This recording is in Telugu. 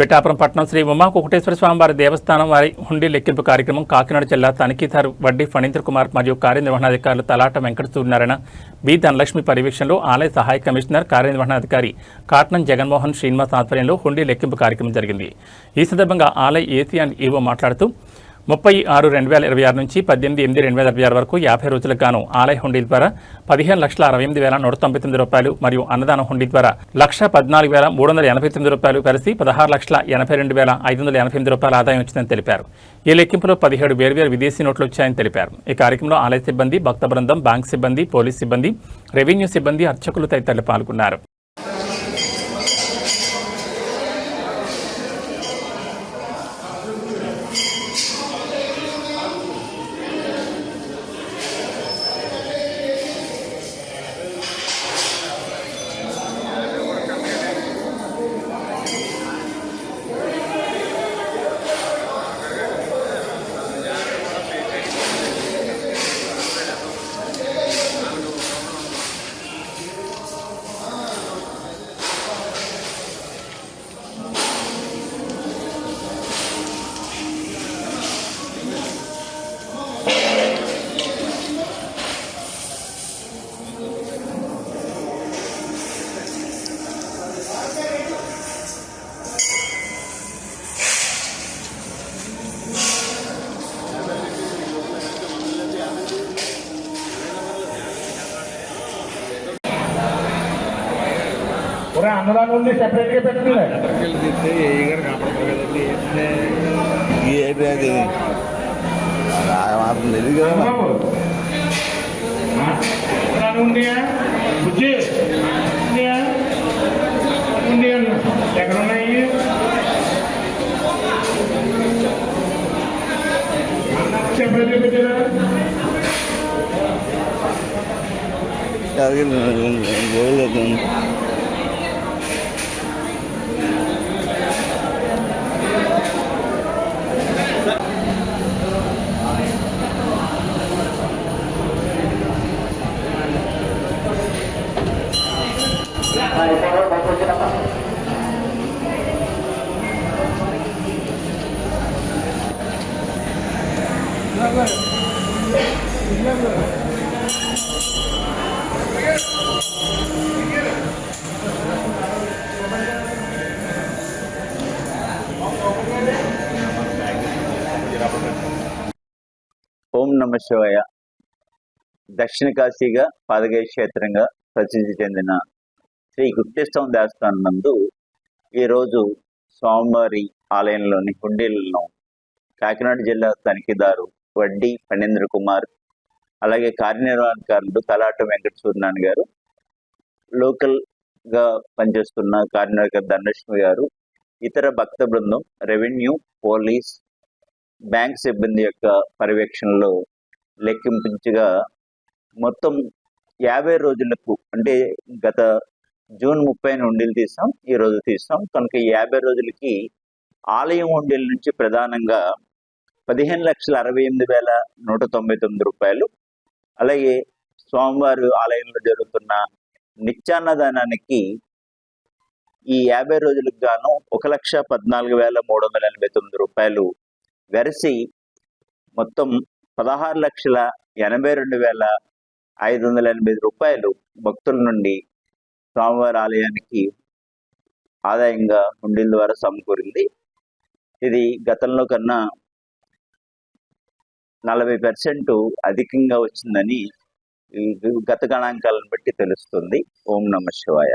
పిఠాపురం పట్టణం శ్రీ ఉమాకుకుటేశ్వర స్వామివారి దేవస్థానం వారి హుండీ లెక్కింపు కార్యక్రమం కాకినాడ జిల్లా తనిఖీదారు వడ్డీ ఫణీంద్ర కుమార్ మరియు కార్యనిర్వహణాధికారులు తలాట వెంకట సూర్యనారాయణ బి ధనలక్ష్మి పర్యవేక్షణలో ఆలయ సహాయ కమిషనర్ కార్యనిర్వహణాధికారి కాట్నం జగన్మోహన్ శ్రీనివాస్ ఆధ్వర్యంలో హుండీ లెక్కింపు కార్యక్రమం జరిగింది. ఈ సందర్భంగా ఆలయ ఏసీ అండ్ ఈవో మాట్లాడుతూ 30/6/2026 నుంచి 18/8/2026 వరకు 50 రోజులకు గాను ఆలయ హుండీ ద్వారా 15,68,199 రూపాయలు మరియు అన్నదాన హుండీ ద్వారా 1,14,389 రూపాయలు కలిసి 16,82,588 రూపాయల ఆదాయం వచ్చిందని తెలిపారు. ఈ లెక్కింపులో 17 వేర్వేరు విదేశీ నోట్లు వచ్చాయని తెలిపారు. ఈ కార్యక్రమంలో ఆలయ సిబ్బంది, భక్త బృందం, బ్యాంక్ సిబ్బంది, పోలీస్ సిబ్బంది, రెవెన్యూ సిబ్బంది, అర్చకులు తదితరులు పాల్గొన్నారు. అన్నదానం నుండి సెపరేట్గా పెట్టండి. ఎక్కడున్నాయి? సెపరేట్గా పెట్టారా? ఓం నమ శివాయ. దక్షిణ కాశీగా పాదగయ క్షేత్రంగా ప్రసిద్ధి చెందిన శ్రీ గుప్తేశ్వర దేవస్థానం నందు ఈరోజు స్వామివారి ఆలయంలోని హుండీలను కాకినాడ జిల్లా తనిఖీదారు వడ్డీ ఫణీంద్ర కుమార్, అలాగే కార్యనిర్వహణాధికారులు తలాట వెంకట సూర్యనారాయణ గారు, లోకల్గా పనిచేస్తున్న కార్యనిర్వాహక ధనలక్ష్మి గారు, ఇతర భక్త బృందం, రెవెన్యూ, పోలీస్, బ్యాంక్ సిబ్బంది యొక్క పర్యవేక్షణలో లెక్కింపుగా మొత్తం 50 రోజులకు, అంటే గత జూన్ 30 హుండీలు తీసాం, ఈరోజు తీసాం కనుక 50 రోజులకి ఆలయం హుండీల నుంచి ప్రధానంగా 15,68,199 రూపాయలు, అలాగే స్వామివారి ఆలయంలో జరుగుతున్న నిత్యాన్నదానానికి ఈ 50 రోజులకు గాను 1,14,389 రూపాయలు వెరసి మొత్తం 16,82,580 రూపాయలు భక్తుల నుండి స్వామివారి ఆలయానికి ఆదాయంగా హుండీల ద్వారా సమకూరింది. ఇది గతంలో కన్నా 40% అధికంగా వచ్చిందని గత గణాంకాలను బట్టి తెలుస్తుంది. ఓం నమ శివాయ.